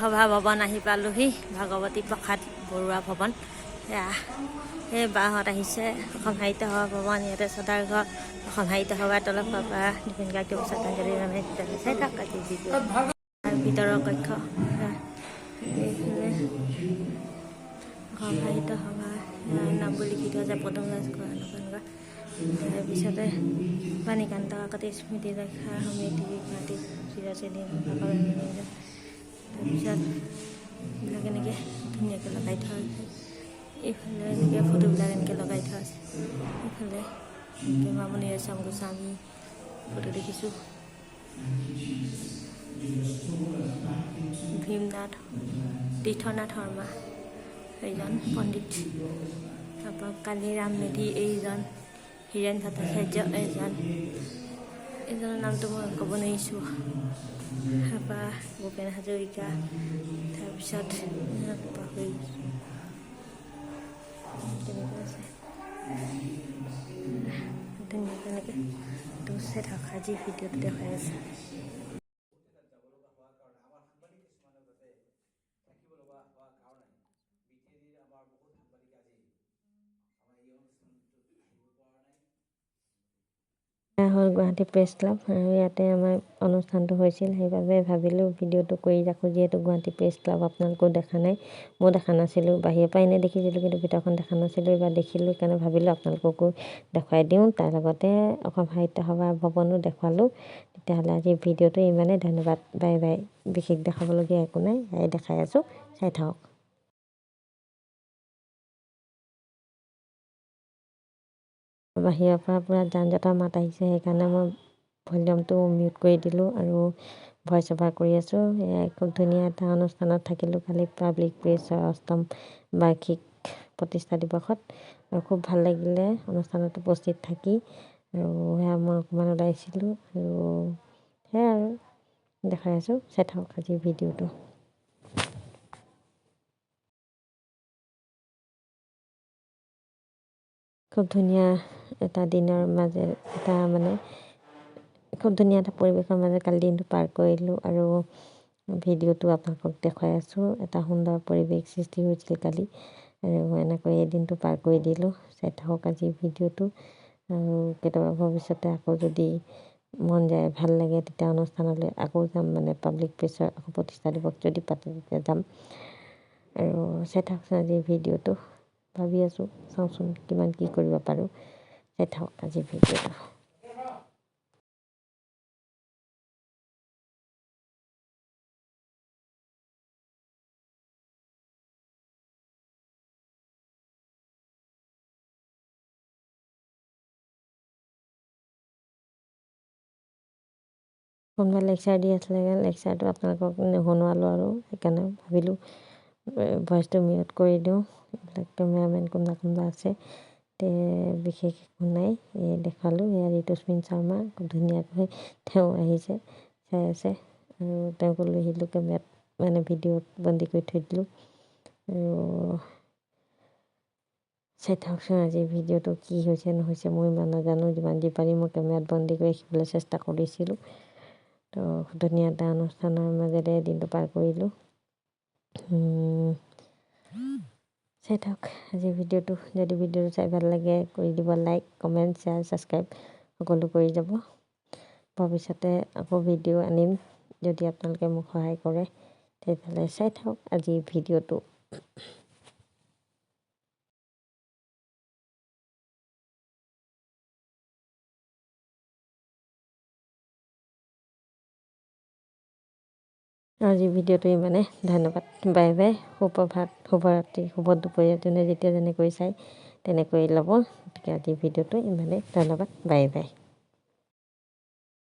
সভা ভৱন আহি পালোহি ভাগৱতী প্ৰসাদ বৰুৱা ভৱন এয়া সেই বাহঁত আহিছে অসম সাহিত্য সভা ভৱন ইয়াতে চদাৰ ঘৰ অসম সাহিত্য সভাৰ তলপ পৰা দীপেন কাকতি শ্ৰদ্ধাঞ্জলি নামে চাই থাক কাটি আৰু ভিতৰৰ কক্ষ এইফালে অসম সাহিত্য সভা নামবোৰ লিখি থোৱা আছে পদুম ৰাজখোৱা এনেকুৱা তাৰপিছতে বাণীকান্ত কাকতি স্মৃতি ৰক্ষা সমিতি গুৱাহাটী চিৰচেনী তাৰপিছত এইবিলাক এনেকৈ ধুনীয়াকৈ লগাই থোৱা আছে এইফালে এনেকৈ ফটোবিলাক এনেকৈ লগাই থোৱা আছে এইফালে মামণি ৰয়ছম গোস্বামী ফটো দেখিছোঁ ভীমনাথ তীৰ্থনাথ শৰ্মা এইজন পণ্ডিত তাৰপৰা কালিৰাম মেধি এইজন হীৰেণ ভট্টাচাৰ্য এইজনৰ নামটো মই ক'ব নোৱাৰিছোঁ তাৰপৰা ভূপেন হাজৰিকা তাৰপিছত পাহৰি তেনেকৈ আছে ধুনীয়াকৈ এনেকৈ চাই থাকক আজি ভিডিঅ'টো দেখাই আছে হ'ল গুৱাহাটী প্ৰেছ ক্লাব আৰু ইয়াতে আমাৰ অনুষ্ঠানটো হৈছিল সেইবাবে ভাবিলোঁ ভিডিঅ'টো কৰি ৰাখোঁ যিহেতু গুৱাহাটী প্ৰেছ ক্লাব আপোনালোকেও দেখা নাই মই দেখা নাছিলোঁ বাহিৰৰ পৰা এনেই দেখিছিলোঁ কিন্তু ভিতৰখন দেখা নাছিলোঁ এইবাৰ দেখিলোঁ সেইকাৰণে ভাবিলোঁ আপোনালোককো দেখুৱাই দিওঁ তাৰ লগতে অসম সাহিত্য সভা ভৱনো দেখুৱালোঁ তেতিয়াহ'লে আজি ভিডিঅ'টো ইমানেই ধন্যবাদ বাই বাই বিশেষ দেখাবলগীয়া একো নাই এই দেখাই আছোঁ চাই থাকক বাহিৰৰ পৰা পূৰা যান জঁটৰ মাত আহিছে সেইকাৰণে মই ভলিউমটো মিউট কৰি দিলোঁ আৰু ভইচ অভাৰ কৰি আছোঁ খুব ধুনীয়া এটা অনুষ্ঠানত থাকিলোঁ কালি পাব্লিক প্ৰেছৰ 8ম বাৰ্ষিক প্ৰতিষ্ঠা দিৱসত আৰু খুব ভাল লাগিলে অনুষ্ঠানত উপস্থিত থাকি আৰু সেয়া মই অকণমান ওলাইছিলোঁ আৰু সেয়াই আৰু দেখাই আছোঁ চাই থাকক আজিৰ ভিডিঅ'টো খুব ধুনীয়া এটা দিনৰ মাজে এটা মানে খুব ধুনীয়া এটা পৰিৱেশৰ মাজে কালি দিনটো পাৰ কৰিলোঁ আৰু ভিডিঅ'টো আপোনালোকক দেখুৱাই আছোঁ এটা সুন্দৰ পৰিৱেশ সৃষ্টি হৈছিল কালি আৰু এনেকৈ এই দিনটো পাৰ কৰি দিলোঁ চাই থাকক আজি ভিডিঅ'টো আৰু কেতিয়াবা ভৱিষ্যতে আকৌ যদি মন যায় ভাল লাগে তেতিয়া অনুষ্ঠানলৈ আকৌ যাম মানে পাব্লিক প্লেচৰ আকৌ প্ৰতিষ্ঠা দিৱস যদি পাতে তেতিয়া যাম আৰু চাই থাককচোন আজি ভিডিঅ'টো ভাবি আছোঁ চাওঁচোন কিমান কি কৰিব পাৰোঁ চাই থাকক আজি ভিডিঅ'টো কোনোবা লেকচাৰ দি আছিলে লেকচাৰটো আপোনালোকক শুনোৱালোঁ আৰু সেইকাৰণে ভাবিলোঁ ভইচটো মিউট কৰি দিওঁ এইবিলাক কেমেৰামেন কোনোবা আছে তে বিশেষ একো নাই এই দেখালোঁ এয়া ঋতুস্মিন শৰ্মা খুব ধুনীয়াকৈ তেওঁ আহিছে চাই আছে আৰু তেওঁকো লৈ আহিলোঁ কেমেৰাত মানে ভিডিঅ'ত বন্দী কৰি থৈ দিলোঁ আৰু চাই থাককচোন আজি ভিডিঅ'টো কি হৈছে নহৈছে মই ইমান নাজানো যিমান যি পাৰি মই কেমেৰাত বন্দী কৰি ৰাখিবলৈ চেষ্টা কৰিছিলোঁ তো ধুনীয়া এটা অনুষ্ঠানৰ মাজেৰে দিনটো পাৰ কৰিলোঁ চাই থাকক আজি ভিডিঅ'টো যদি ভিডিঅ'টো চাই ভাল লাগে কৰি দিব লাইক কমেণ্ট শ্বেয়াৰ ছাবস্ক্ৰাইব সকলো কৰি যাব ভৱিষ্যতে আকৌ ভিডিঅ' আনিম যদি আপোনালোকে মোক সহায় কৰে তেতিয়াহ'লে চাই থাকক আজি ভিডিঅ'টো আজি ভিডিঅ'টো ইমানে ধন্যবাদ বাই বাই সুপ্ৰভাত শুভৰাত্ৰি শুভ দুপৰীয়া যোনে যেতিয়া যেনেকৈ চাই তেনেকৈ ল'ব গতিকে আজি ভিডিঅ'টো ইমানে ধন্যবাদ বাই বাই